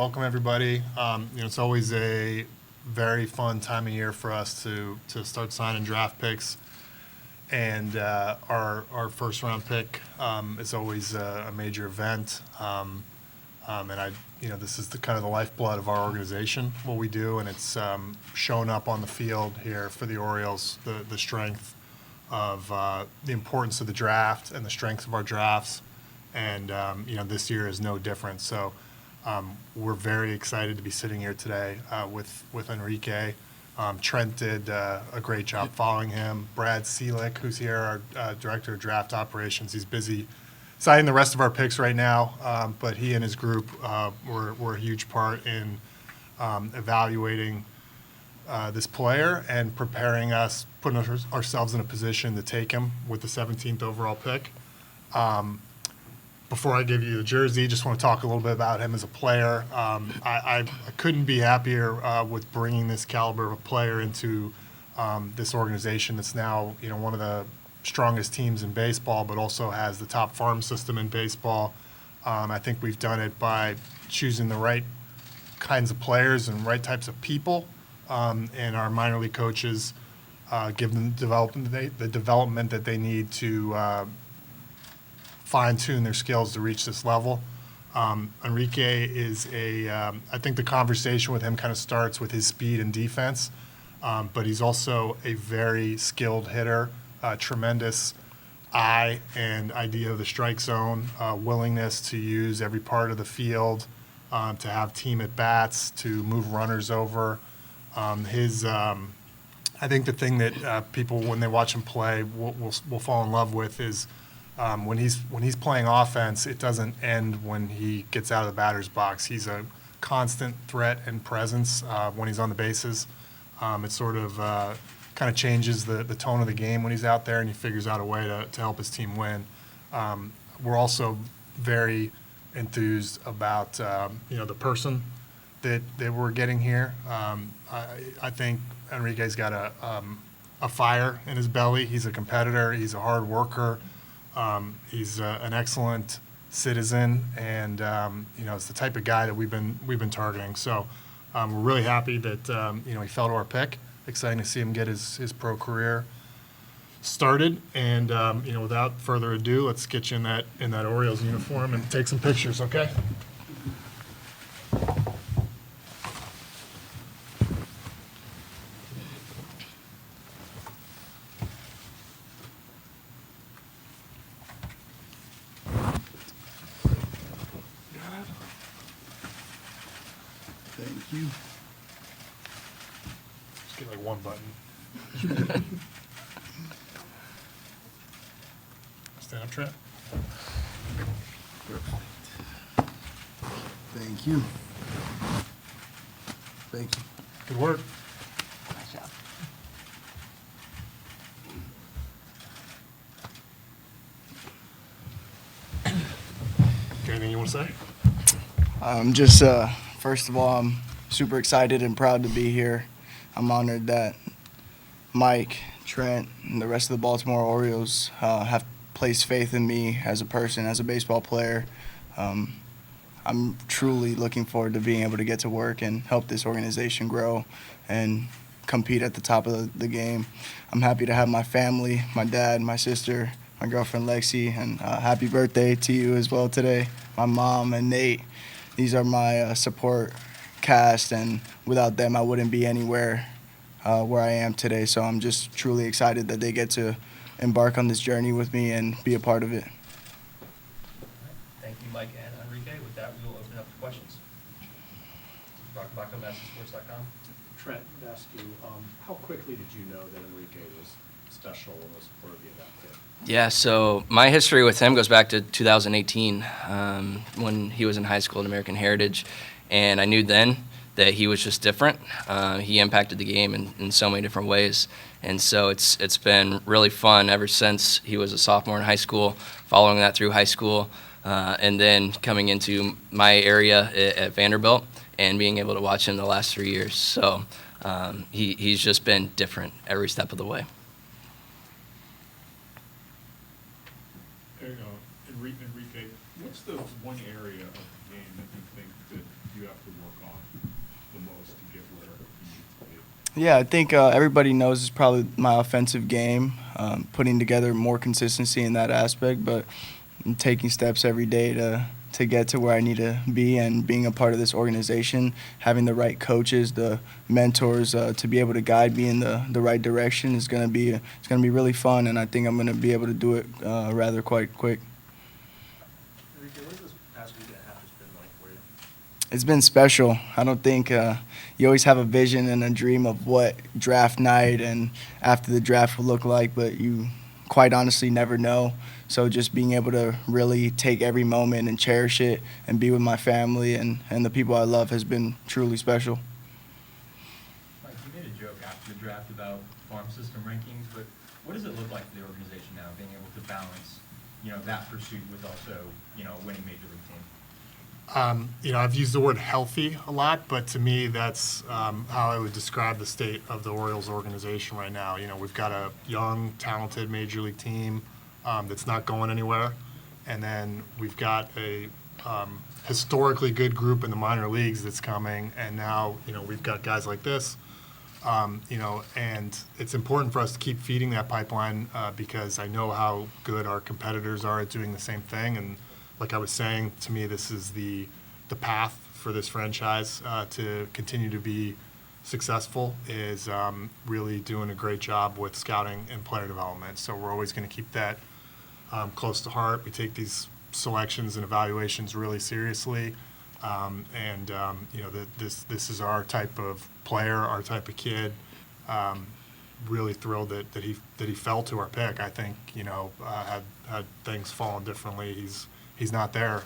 welcome everybody. It's always a very fun time of year for us to start signing draft picks, and our first round pick is always a major event. This is the kind of the lifeblood of our organization, what we do, and it's shown up on the field here for the Orioles. The strength of the importance of the draft and the strength of our drafts, and this year is no different. So we're very excited to be sitting here today with Enrique. Trent did a great job following him. Brad Seelick, who's here, our director of draft operations, he's busy signing the rest of our picks right now, but he and his group were a huge part in evaluating this player and preparing us, putting ourselves in a position to take him with the 17th overall pick. Before I give you the jersey, just want to talk a little bit about him as a player. I couldn't be happier with bringing this caliber of a player into this organization that's now one of the strongest teams in baseball, but also has the top farm system in baseball. I think we've done it by choosing the right kinds of players and right types of people, and our minor league coaches give them the development that they need to fine-tune their skills to reach this level. Enrique is I think the conversation with him kind of starts with his speed and defense, but he's also a very skilled hitter, tremendous eye and idea of the strike zone, willingness to use every part of the field, to have team at-bats, to move runners over. I think the thing that people, when they watch him play, will fall in love with is when he's playing offense, it doesn't end when he gets out of the batter's box. He's a constant threat and presence when he's on the bases. It sort of kind of changes the tone of the game when he's out there, and he figures out a way to help his team win. We're also very enthused about the person that we're getting here. I think Enrique's got a fire in his belly. He's a competitor. He's a hard worker. He's an excellent citizen, and it's the type of guy that we've been targeting. So we're really happy that he fell to our pick. Exciting to see him get his pro career started. And without further ado, let's get you in that Orioles uniform and take some pictures. Okay. Thank you. Just get like one button. Stand up, Trent. Perfect. Thank you. Thank you. Good work. Nice job. Anything you want to say? First of all, I'm super excited and proud to be here. I'm honored that Mike, Trent, and the rest of the Baltimore Orioles have placed faith in me as a person, as a baseball player. I'm truly looking forward to being able to get to work and help this organization grow and compete at the top of the game. I'm happy to have my family, my dad, my sister, my girlfriend Lexi, and happy birthday to you as well today, my mom and Nate. These are my support cast, and without them I wouldn't be anywhere where I am today. So I'm just truly excited that they get to embark on this journey with me and be a part of it. Thank you, Mike and Enrique. With that, we will open up to questions. Dr. Baco, MassSports.com. Trent, I'd ask you, how quickly did you know that Enrique was special and was worthy of that pick? Yeah, so my history with him goes back to 2018 when he was in high school at American Heritage, and I knew then that he was just different. He impacted the game in so many different ways, and so it's been really fun ever since he was a sophomore in high school, following that through high school, and then coming into my area at Vanderbilt and being able to watch him the last 3 years. So he's just been different every step of the way. Enrique, what's the one area of the game that you think that you have to the most to get where you need to be? Yeah, I think everybody knows it's probably my offensive game, putting together more consistency in that aspect, but I'm taking steps every day to get to where I need to be, and being a part of this organization, having the right coaches, the mentors to be able to guide me in the right direction is going to be really fun, and I think I'm going to be able to do it rather quite quick. Enrique, what has this past week and a half just been like for you? It's been special. I don't think you always have a vision and a dream of what draft night and after the draft will look like, but you quite honestly never know. So just being able to really take every moment and cherish it and be with my family and the people I love has been truly special. Mike, you made a joke after the draft about farm system rankings, but what does it look like for the organization now, being able to balance, that pursuit with also, a winning major league team? I've used the word healthy a lot, but to me, that's how I would describe the state of the Orioles organization right now. We've got a young, talented major league team that's not going anywhere, and then we've got a historically good group in the minor leagues that's coming, and now we've got guys like this. And it's important for us to keep feeding that pipeline because I know how good our competitors are at doing the same thing. And like I was saying, to me, this is the path for this franchise to continue to be successful, is really doing a great job with scouting and player development. So we're always going to keep that close to heart. We take these selections and evaluations really seriously. This is our type of player, our type of kid. Really thrilled that he fell to our pick. I think had things fallen differently, he's not there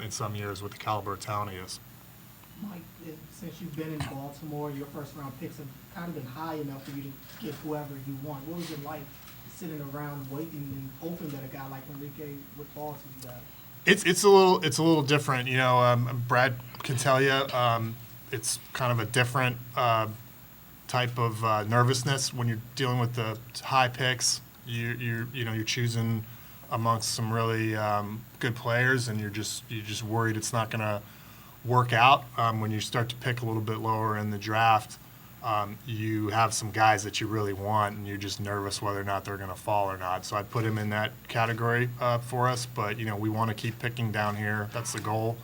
in some years with the caliber of talent he is. Mike, since you've been in Baltimore, your first round picks have kind of been high enough for you to get whoever you want. What was it like sitting around waiting and hoping that a guy like Enrique would fall to you guys? It's a little different. Brad can tell you it's kind of a different type of nervousness when you're dealing with the high picks. You're choosing amongst some really good players, and you're just worried it's not going to work out. When you start to pick a little bit lower in the draft, you have some guys that you really want, and you're just nervous whether or not they're going to fall or not. So I'd put him in that category for us. But we want to keep picking down here. That's the goal.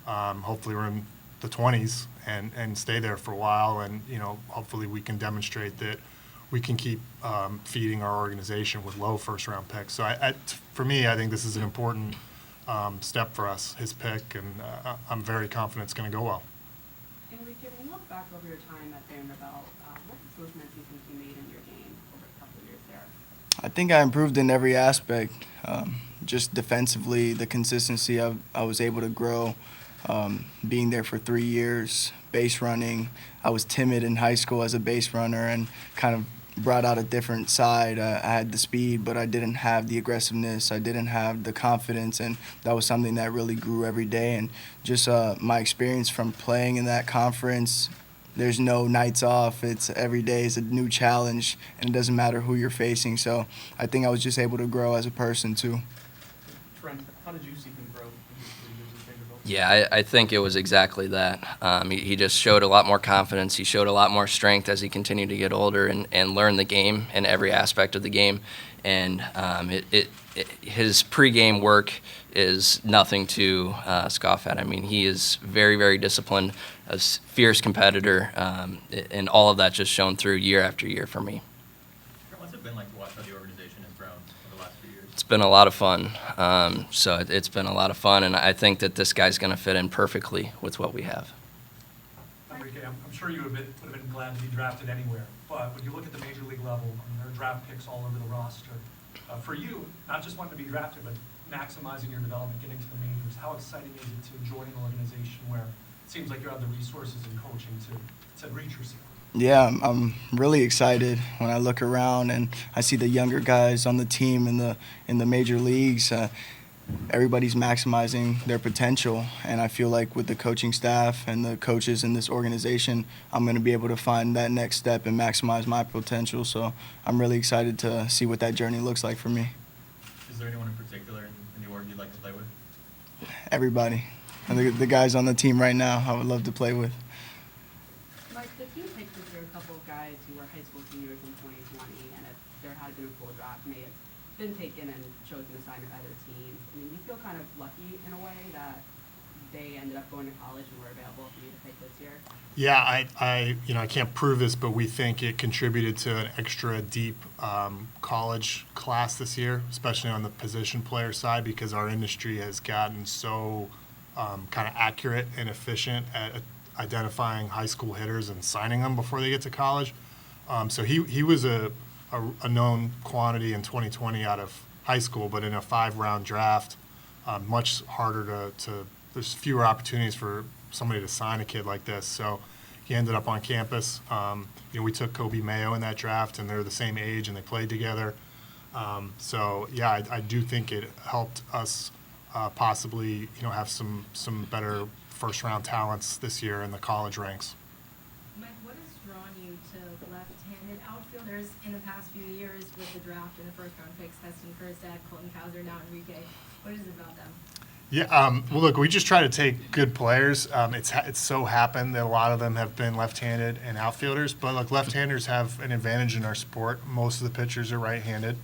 Hopefully we're in the 20s and stay there for a while, and hopefully we can demonstrate that we can keep feeding our organization with low first-round picks. So for me, I think this is an important step for us, his pick, and I'm very confident it's going to go well. Enrique, when you look back over your time at Vanderbilt, what improvements do you think you made in your game over a couple of years there? I think I improved in every aspect. Just defensively, the consistency I was able to grow, being there for 3 years, base running. I was timid in high school as a base runner and kind of brought out a different side. I had the speed, but I didn't have the aggressiveness. I didn't have the confidence, and that was something that really grew every day. And just my experience from playing in that conference, there's no nights off. It's every day is a new challenge, and it doesn't matter who you're facing. So I think I was just able to grow as a person too. Trent, how did you see him grow in his 3 years at Vanderbilt? Yeah, I think it was exactly that. He just showed a lot more confidence. He showed a lot more strength as he continued to get older and learn the game and every aspect of the game. And his pregame work is nothing to scoff at. I mean, he is very, very disciplined, a fierce competitor, and all of that just shown through year after year for me. What's it been like to watch how the organization has grown over the last few years? It's been a lot of fun. So it's been a lot of fun, and I think that this guy's going to fit in perfectly with what we have. Enrique, I'm sure you would have been glad to be drafted anywhere, but when you look at the major league level, there are draft picks all over the roster. For you, not just wanting to be drafted, but maximizing your development, getting to the majors, how exciting is it to join an organization where it seems like you have the resources and coaching to reach your ceiling? Yeah, I'm really excited when I look around and I see the younger guys on the team in the major leagues. Everybody's maximizing their potential, and I feel like with the coaching staff and the coaches in this organization, I'm going to be able to find that next step and maximize my potential. So I'm really excited to see what that journey looks like for me. Is there anyone in particular in the org you'd like to play with? Everybody. and the guys on the team right now I would love to play with. Mike, the team picked this year a couple of guys who were high school seniors in 2020, and if there had been a full draft, may have been taken and chosen to sign with other teams. I mean, you feel kind of lucky in a way that they ended up going to college and were available for you to pick this year? Yeah, I can't prove this, but we think it contributed to an extra deep college class this year, especially on the position player side, because our industry has gotten so kind of accurate and efficient at identifying high school hitters and signing them before they get to college. So he was a known quantity in 2020 out of high school, but in a 5-round draft, much harder to there's fewer opportunities for somebody to sign a kid like this. So he ended up on campus. We took Kobe Mayo in that draft, and they're the same age, and they played together. So yeah, I do think it helped us possibly have some better first-round talents this year in the college ranks. Mike, what has drawn you to left-handed outfielders in the past few years with the draft and the first-round picks, Heston Kjerstad, Colton Cowser, now Enrique? What is it about them? Yeah, well, look, we just try to take good players. It's so happened that a lot of them have been left-handed and outfielders, but look, left-handers have an advantage in our sport. Most of the pitchers are right-handed.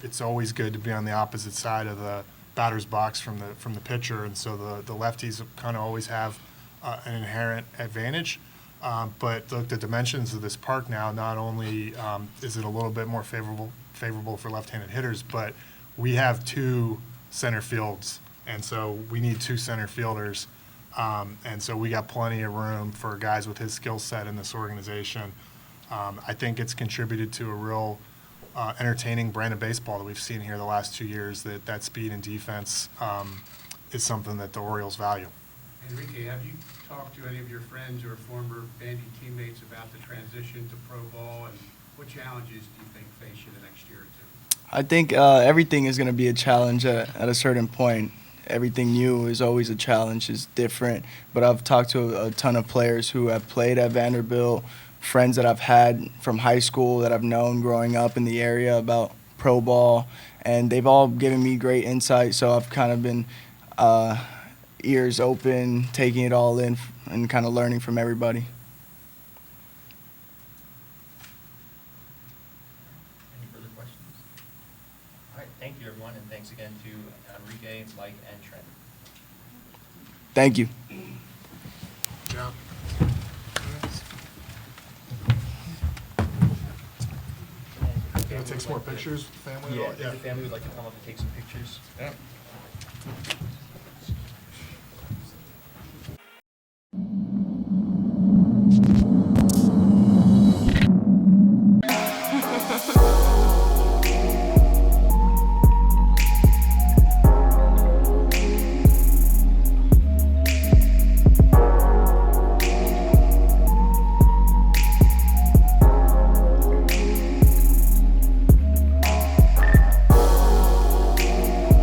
It's always good to be on the opposite side of the batter's box from the pitcher, and so the lefties kind of always have an inherent advantage. But look, the dimensions of this park now, not only is it a little bit more favorable for left-handed hitters, but we have 2 center fields, and so we need 2 center fielders, and so we got plenty of room for guys with his skill set in this organization. I think it's contributed to a real entertaining brand of baseball that we've seen here the last 2 years. That speed and defense is something that the Orioles value. Enrique, have you talked to any of your friends or former Bandy teammates about the transition to pro ball, and what challenges do you think face you the next year or 2? I think everything is going to be a challenge at a certain point. Everything new is always a challenge, is different. But I've talked to a ton of players who have played at Vanderbilt, friends that I've had from high school that I've known growing up in the area about pro ball, and they've all given me great insight. So I've kind of been ears open, taking it all in, and kind of learning from everybody. Any further questions? All right, thank you, everyone, and thanks again to Enrique, Mike, and Trent. Thank you. Yeah. Can I take some more pictures, family? Yeah, if the family would like to come up and take some pictures. Yeah.